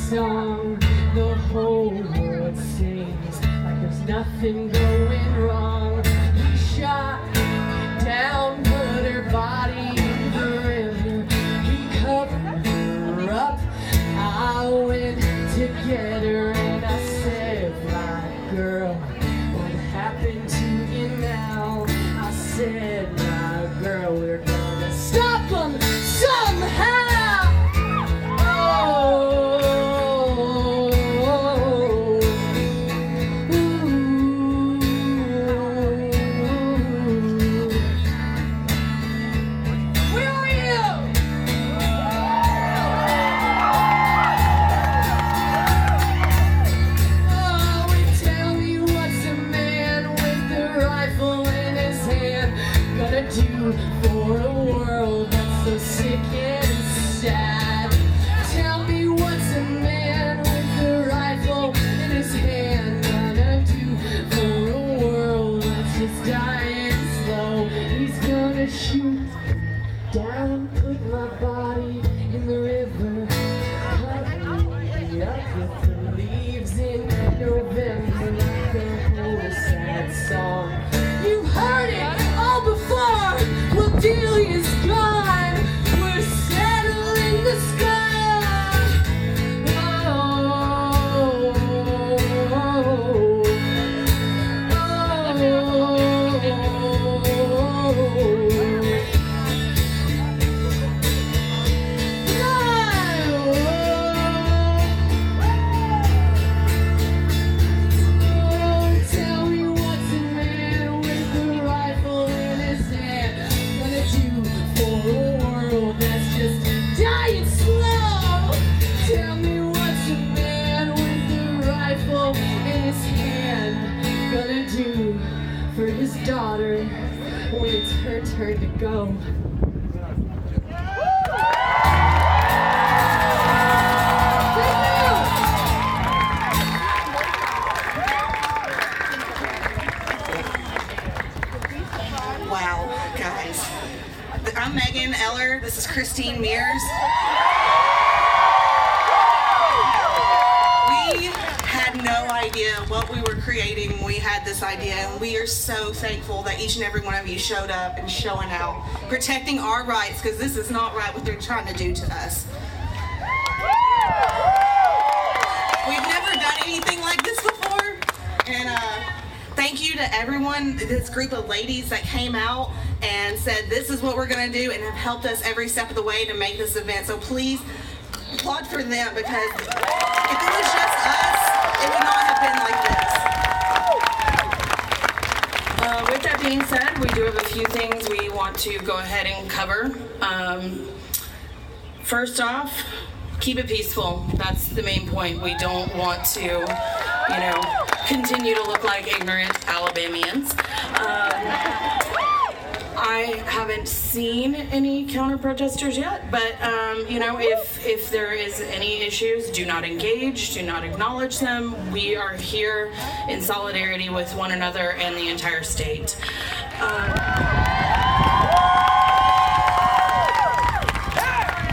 song the whole world sings, like there's nothing going wrong. He shot down, put her body in the river. He covered her up. I went to get her and I said, my girl, what happened to you now? I said, my girl, we're gonna stop them somehow. Do for a world that's so sick and sad. Tell me what's a man with a rifle in his hand gonna do for a world that's just dying slow? He's gonna shoot down, put my body in the river, cover me up with the leaves in November, like a whole sad song. You heard it all before. Well, Delia's gone. We're settling the sky. Oh, oh, tell me what's a man with a rifle in his hand gonna do for a world that's just dying slow? Tell me what's a man with a rifle in his hand gonna do for his daughter when it's her turn to go? Wow, guys. I'm Megan Eller. This is Christine Mears. We had no idea what we were creating when we had this idea, and we are so thankful that each and every one of you showed up and showing out, protecting our rights, because this is not right what they're trying to do to us. We've never done anything like this before, and thank you to everyone, this group of ladies that came out and said this is what we're going to do and have helped us every step of the way to make this event. So please applaud for them, because if it was just us, it would not have been like this. With that being said, we do have a few things we want to go ahead and cover. First off, keep it peaceful. That's the main point. We don't want to, continue to look like ignorant Alabamians. I haven't seen any counter-protesters yet, but if there is any issues, do not engage, do not acknowledge them. We are here in solidarity with one another and the entire state.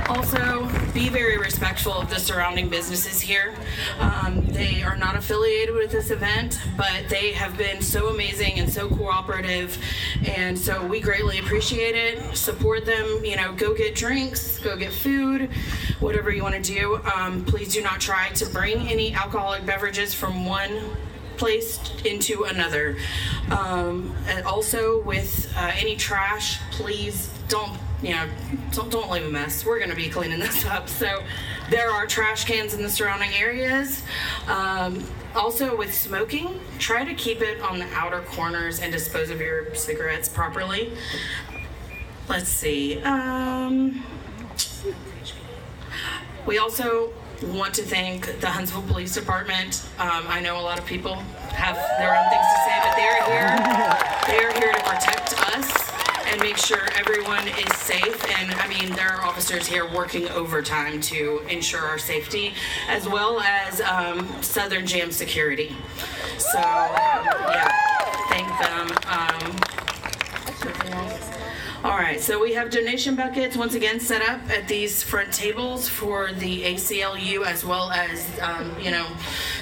Also, be very respectful of the surrounding businesses here. They are not affiliated with this event, but they have been so amazing and so cooperative, and so we greatly appreciate it. Support them, go get drinks, go get food, whatever you want to do. Please do not try to bring any alcoholic beverages from one place into another. And also with any trash, please don't leave a mess. We're gonna be cleaning this up. So there are trash cans in the surrounding areas. Also with smoking, try to keep it on the outer corners and dispose of your cigarettes properly. Let's see. We also want to thank the Huntsville Police Department. I know a lot of people have their own things to say, but they're here. They are here to protect us and make sure everyone is safe. And there are officers here working overtime to ensure our safety, as well as Southern Jam Security. So, thank them. All right, so we have donation buckets once again set up at these front tables for the ACLU, as well as,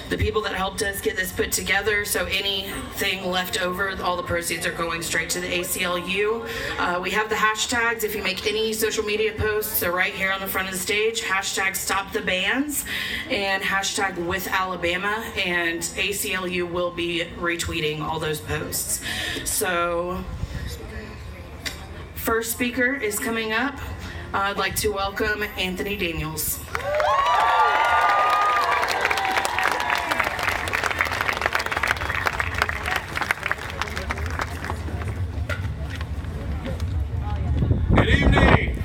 the people that helped us get this put together. So anything left over, all the proceeds are going straight to the ACLU. We have the hashtags. If you make any social media posts, so right here on the front of the stage, hashtag stop the bans and hashtag with Alabama, and ACLU will be retweeting all those posts. So first speaker is coming up. I'd like to welcome Anthony Daniels. Good evening.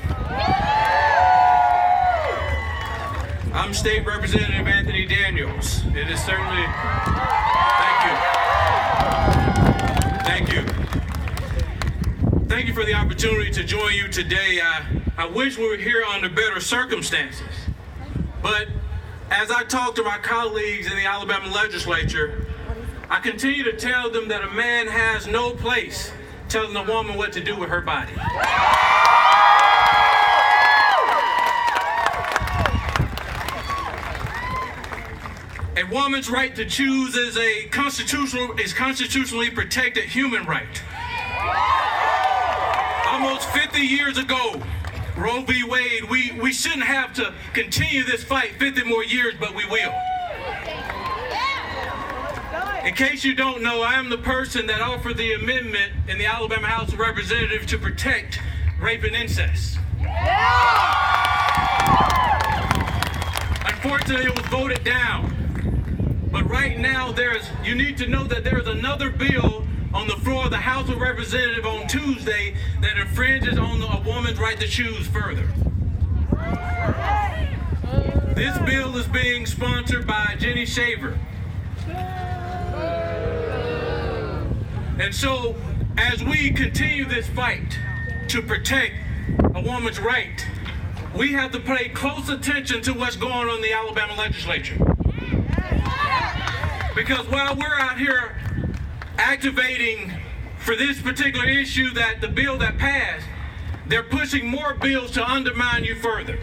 I'm State Representative Anthony Daniels. It is certainly, thank you. Thank you for the opportunity to join you today. I wish we were here under better circumstances. But as I talk to my colleagues in the Alabama legislature, I continue to tell them that a man has no place telling a woman what to do with her body. A woman's right to choose is constitutionally protected human right. Almost 50 years ago, Roe v. Wade, we shouldn't have to continue this fight 50 more years, but we will. In case you don't know, I am the person that offered the amendment in the Alabama House of Representatives to protect rape and incest. Unfortunately, it was voted down. But right now, you need to know that there's another bill on the floor of the House of Representatives on Tuesday that infringes on a woman's right to choose further. This bill is being sponsored by Jenny Shaver. And so, as we continue this fight to protect a woman's right, we have to pay close attention to what's going on in the Alabama legislature. Because while we're out here activating for this particular issue, that the bill that passed, they're pushing more bills to undermine you further.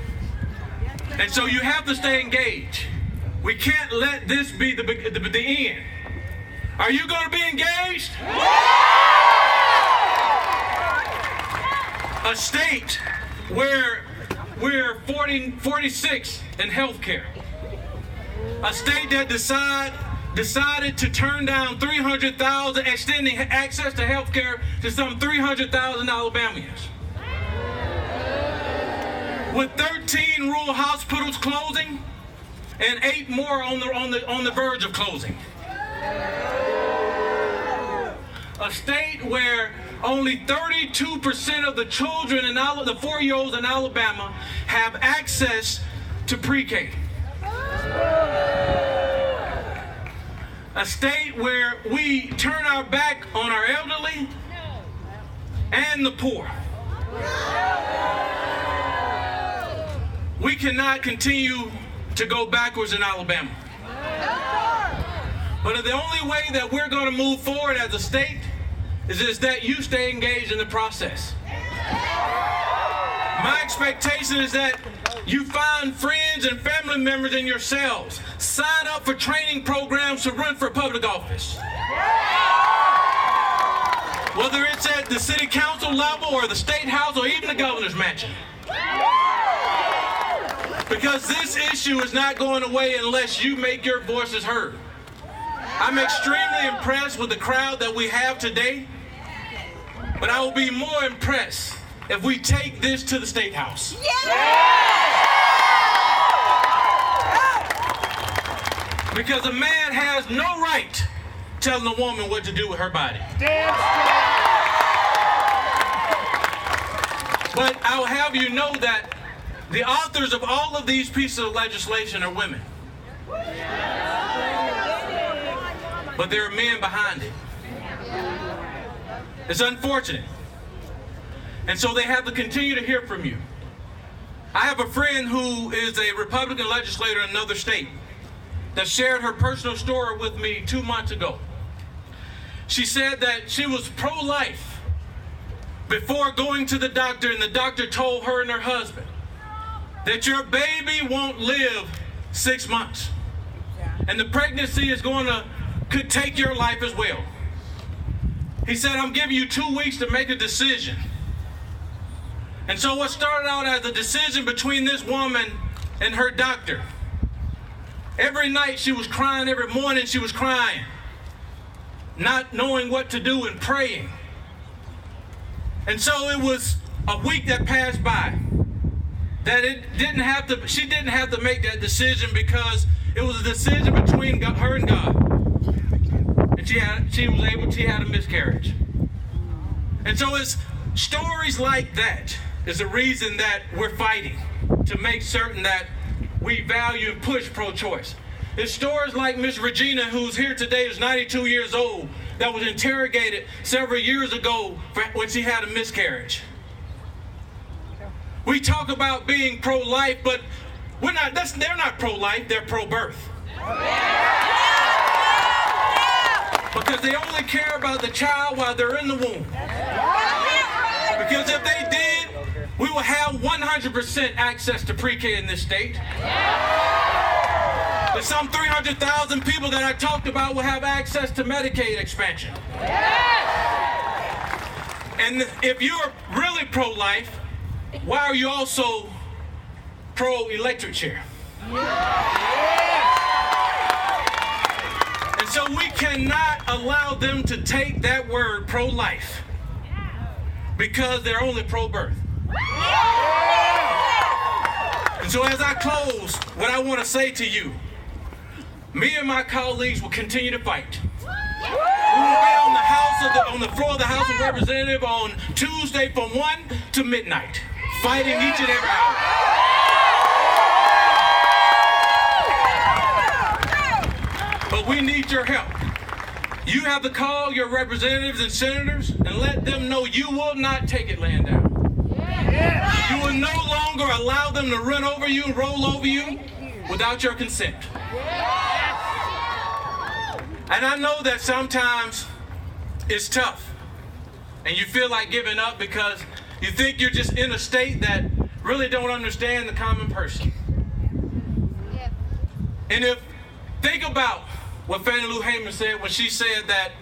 And so you have to stay engaged. We can't let this be the end. Are you going to be engaged? A state where we're 46 in healthcare. A state that decided to turn down 300,000, extending access to health care to some 300,000 Alabamians. With 13 rural hospitals closing and 8 more on the verge of closing. A state where only 32% of the children in the 4-year-olds in Alabama have access to pre-K. A state where we turn our back on our elderly and the poor. We cannot continue to go backwards in Alabama. But the only way that we're going to move forward as a state is that you stay engaged in the process. My expectation is that you find friends and family members in yourselves. Sign up for training programs to run for public office. Whether it's at the city council level or the state house or even the governor's mansion. Because this issue is not going away unless you make your voices heard. I'm extremely impressed with the crowd that we have today, but I will be more impressed if we take this to the State House. Because a man has no right telling a woman what to do with her body. But I'll have you know that the authors of all of these pieces of legislation are women. But there are men behind it. It's unfortunate. And so they have to continue to hear from you. I have a friend who is a Republican legislator in another state that shared her personal story with me 2 months ago. She said that she was pro-life before going to the doctor, and the doctor told her and her husband that your baby won't live 6 months. And the pregnancy could take your life as well. He said, I'm giving you 2 weeks to make a decision. And so what started out as a decision between this woman and her doctor. Every night she was crying, every morning she was crying, not knowing what to do and praying. And so it was a week that passed by that she didn't have to make that decision, because it was a decision between her and God. And she had a miscarriage. And so it's stories like that is the reason that we're fighting to make certain that we value and push pro-choice. It's stories like Miss Regina, who's here today, who's 92 years old, that was interrogated several years ago when she had a miscarriage. We talk about being pro-life, but they're not pro-life, they're pro-birth. Because they only care about the child while they're in the womb. Because if they did, we will have 100% access to pre-K in this state. There's some 300,000 people that I talked about will have access to Medicaid expansion. And if you're really pro-life, why are you also pro-electric chair? And so we cannot allow them to take that word pro-life because they're only pro-birth. And so as I close, what I want to say to you, me and my colleagues will continue to fight. We will be on the floor of the House of Representatives on Tuesday from 1 to midnight, fighting each and every hour. But we need your help. You have to call your representatives and senators and let them know you will not take it laying down. You will no longer allow them to run over you and roll over you without your consent. And I know that sometimes it's tough and you feel like giving up because you think you're just in a state that really don't understand the common person. And think about what Fannie Lou Hamer said when she said that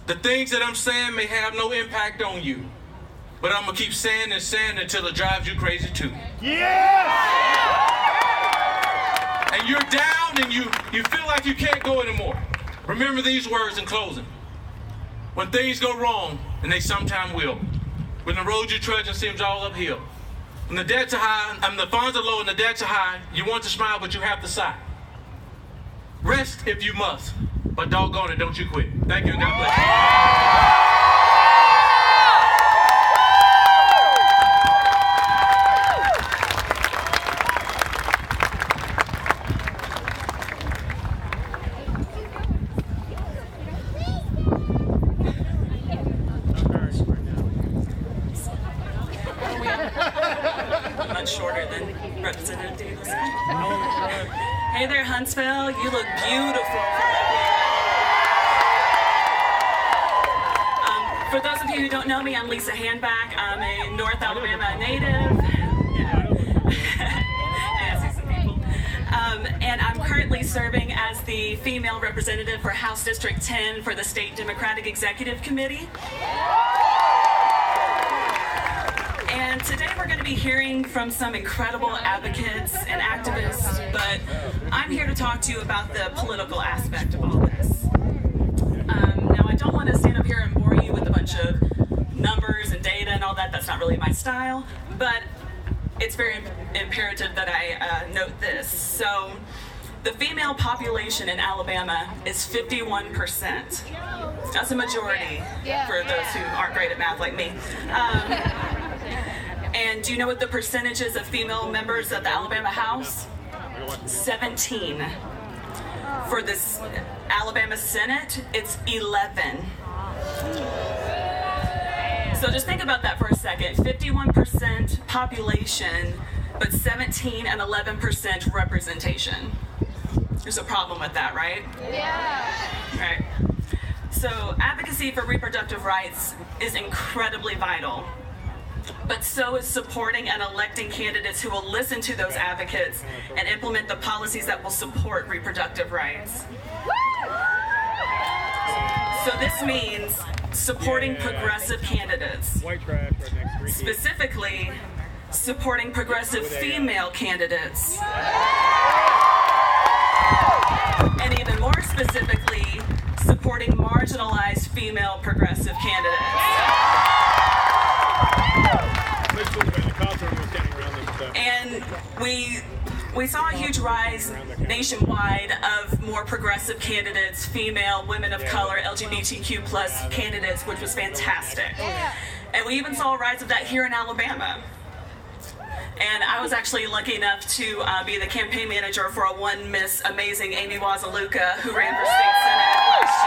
the things that I'm saying may have no impact on you, but I'm gonna keep saying and saying until it drives you crazy too. Yeah! And you're down and you feel like you can't go anymore. Remember these words in closing. When things go wrong, and they sometimes will, when the road you're trudging seems all uphill, when the debts are high, the funds are low and the debts are high, you want to smile but you have to sigh. Rest if you must, but doggone it, don't you quit. Thank you and God bless you. Much shorter than Representative Davis. Hey there, Huntsville. You look beautiful. For those of you who don't know me, I'm Lisa Handback. I'm a North Alabama native. Yeah, I see some people. And I'm currently serving as the female representative for House District 10 for the State Democratic Executive Committee. And today we're going to be hearing from some incredible advocates and activists, but I'm here to talk to you about the political aspect of all this. Now, I don't want to stand up here and bore you with a bunch of numbers and data and all that. That's not really my style, but it's very imperative that I note this. So, the female population in Alabama is 51%. That's a majority for those who aren't great at math like me. And do you know what the percentage is of female members of the Alabama House? 17. For this Alabama Senate, it's 11. So just think about that for a second. 51% population, but 17 and 11% representation. There's a problem with that, right? Yeah. Right. So advocacy for reproductive rights is incredibly vital. But so is supporting and electing candidates who will listen to those advocates and implement the policies that will support reproductive rights. So this means supporting progressive candidates, specifically supporting progressive female candidates, and even more specifically, supporting marginalized female progressive candidates. And we saw a huge rise nationwide of more progressive candidates, female, women of color, LGBTQ plus candidates, which was fantastic. And we even saw a rise of that here in Alabama. And I was actually lucky enough to be the campaign manager for a one Miss Amazing Amy Wazaluka, who ran for state senate last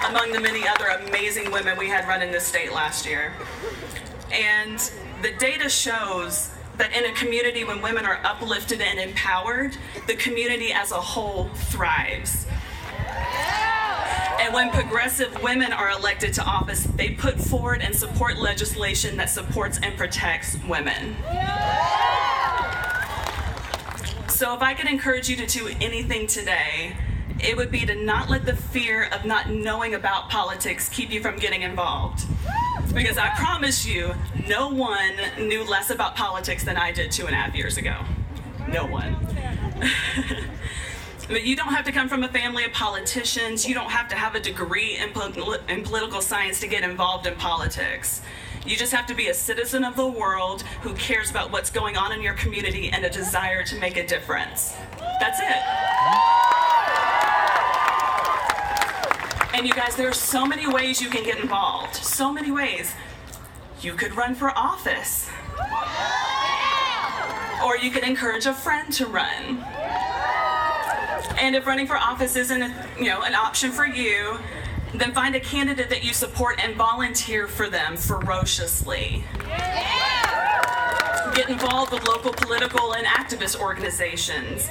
year, among the many other amazing women we had running this state last year. And the data shows that in a community when women are uplifted and empowered, the community as a whole thrives. And when progressive women are elected to office, they put forward and support legislation that supports and protects women. So if I could encourage you to do anything today, it would be to not let the fear of not knowing about politics keep you from getting involved. Because I promise you, no one knew less about politics than I did 2.5 years ago. No one. But you don't have to come from a family of politicians. You don't have to have a degree in political science to get involved in politics. You just have to be a citizen of the world who cares about what's going on in your community and a desire to make a difference. That's it. And you guys, there are so many ways you can get involved. So many ways. You could run for office. Or you could encourage a friend to run. And if running for office isn't an option for you, then find a candidate that you support and volunteer for them ferociously. Get involved with local political and activist organizations.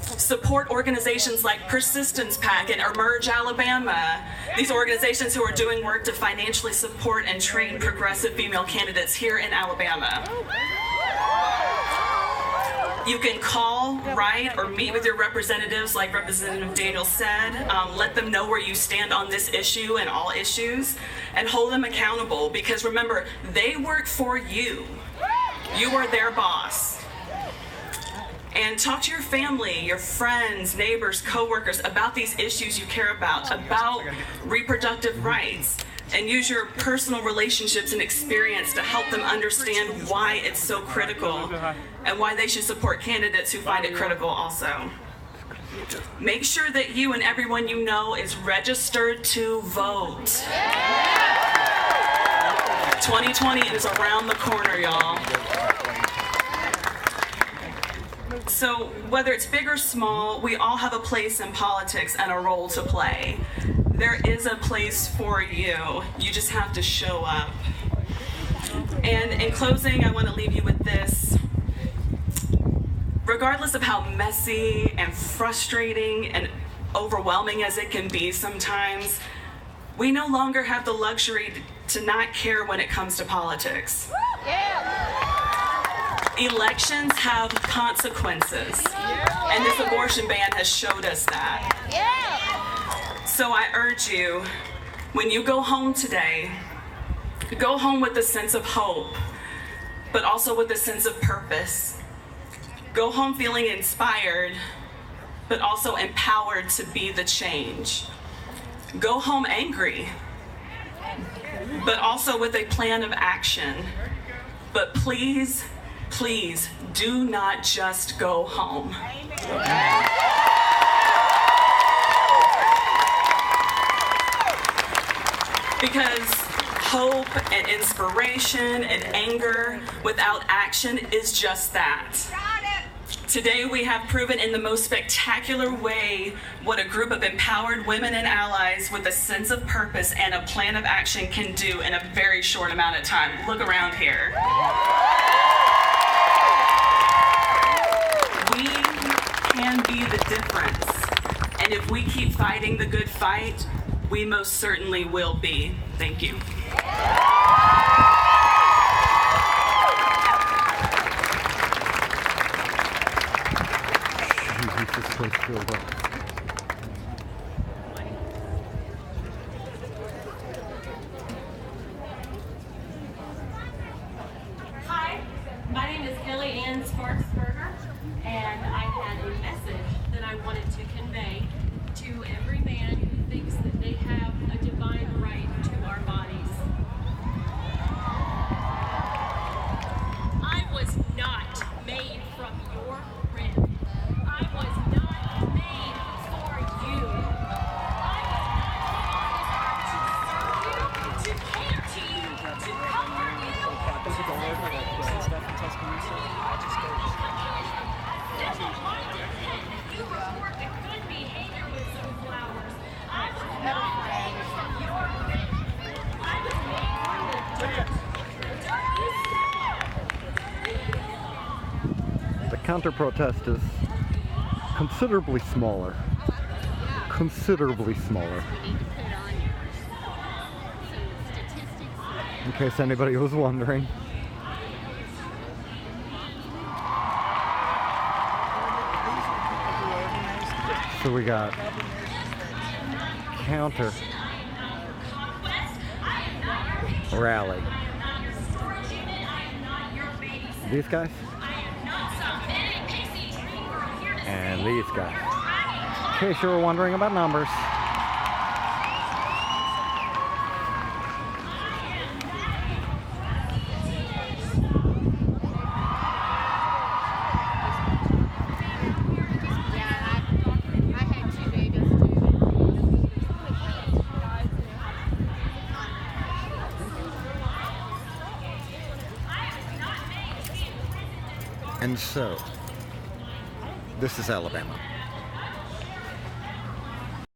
Support organizations like Persistence PAC and Emerge Alabama. These organizations who are doing work to financially support and train progressive female candidates here in Alabama. You can call, write, or meet with your representatives like Representative Daniel said. Let them know where you stand on this issue and all issues, and hold them accountable, because remember, they work for you. You are their boss. And talk to your family, your friends, neighbors, coworkers about these issues you care about reproductive rights. And use your personal relationships and experience to help them understand why it's so critical and why they should support candidates who find it critical also. Make sure that you and everyone you know is registered to vote. 2020 is around the corner, y'all. So whether it's big or small, we all have a place in politics and a role to play. There is a place for you. You just have to show up. And in closing, I want to leave you with this. Regardless of how messy and frustrating and overwhelming as it can be sometimes, we no longer have the luxury to not care when it comes to politics. Elections have consequences, and this abortion ban has showed us that. So I urge you, when you go home today, go home with a sense of hope, but also with a sense of purpose. Go home feeling inspired, but also empowered to be the change. Go home angry, but also with a plan of action. But please, please do not just go home. Because hope and inspiration and anger without action is just that. Today we have proven in the most spectacular way what a group of empowered women and allies with a sense of purpose and a plan of action can do in a very short amount of time. Look around here. We can be the difference. And if we keep fighting the good fight, We most certainly will be. Thank you. Hi, my name is Kelly Ann Sparksberger, and I had a message that I wanted to convey to every man who thinks that they have a divine right to our bodies. I was not made from your rib. I was not made for you. I was not here to serve you, to cater to you, to comfort you, to deliver you. You report the good behavior with some flowers. I was not made from your rib. I was made from the dirt. The counter-protest is considerably smaller. Considerably smaller. In case anybody was wondering. So we got counter rally. These guys and these guys. In case you were wondering about numbers. And so, this is Alabama.